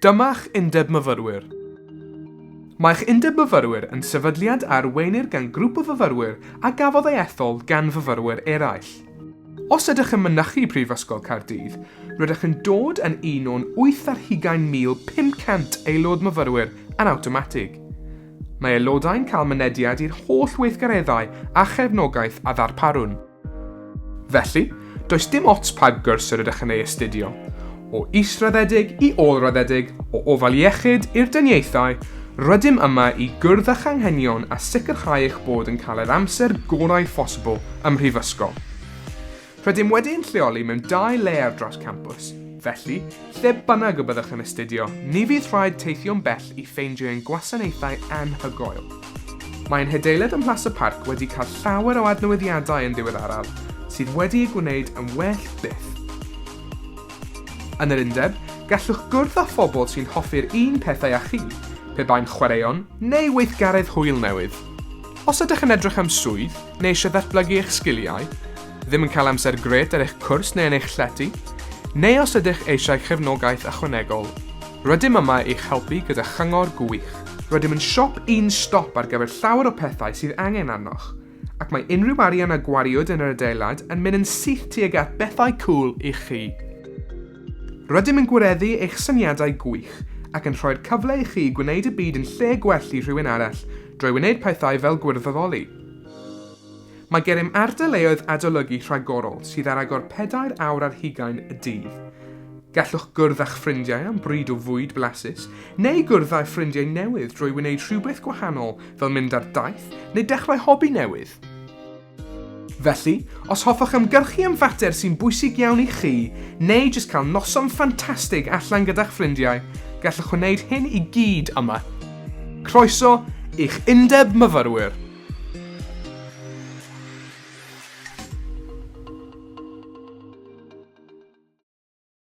Dyma'ch Undeb Myfyrwyr. Mae'ch Undeb Myfyrwyr yn sefydliad arweinir gan grŵp o fyfyrwyr a gafodd ei ethol gan fyfyrwyr eraill. Os ydych yn mynychu Prifysgol Caerdydd, rydych yn dod yn un o'n 820,500 aelod myfyrwyr yn awtomatig. Mae aelodau'n cael mynediad i'r holl weithgareddau a chefnogaeth a ddarparwn. Felly, does dim ots pa gyrsor ydych yn ei astudio. O israddedig i olraddedig, o ofal iechyd i'r dyniaethau, rydym yma i gwrdda'ch anghenion a sicrhau eich bod yn cael yr amser gorau phosibl ym Mhrifysgol. Rydym wedi'n lleoli mewn 2 leer dros campws, felly, lle bynnag y byddwch yn astudio, ni fydd rhaid teithio'n bell i ffeindio ein gwasanaethau anhygoel. Mae'n hydeiled ym Mhlas y Parc wedi cael llawer o adnewyddiadau yn ddiweddaraf, sydd wedi ei gwneud yn well byth. Yn yr undeb, gallwch gwrdd â phobl sy'n hoffi'r un pethau â chi, pe bain chwaraeon neu weithgaredd hwyl newydd. Os ydych yn edrych am swydd neu eisiau ddatblygu eich sgiliau, ddim yn cael amser gret ar eich cwrs neu yn eich llety, neu os ydych eisiau chefnogaeth ychwanegol, rydym yma i'ch helpu gyda chyngor gwych. Rydym yn siop un stop ar gyfer llawer o pethau sydd angen arnoch, ac mae unrhyw arian a gwariwyd yn yr adeilad yn mynd yn syth tuag at bethau cŵl i chi. Rydym yn gwireddu eich syniadau gwych ac yn rhoi'r cyfle i chi gwneud y byd yn lle gwell i rhywun arall drwy wneud pethau fel gwirfoddoli. Mae gennym ardaloedd adolygu rhagorol sydd ar agor 4 awr ar 20 y dydd. Gallwch gwrdd â'ch ffrindiau am bryd o fwyd blasus, neu gwrdd â'ch ffrindiau newydd drwy wneud rhywbeth gwahanol fel mynd ar daith neu dechrau hobi newydd. Felly, os hoffwch ymgyrchu am fater sy'n bwysig iawn i chi, neu jyst cael noson ffantastig allan gyda'ch ffrindiau, gallwch wneud hyn i gyd yma. Croeso i'ch Undeb Myfyrwyr.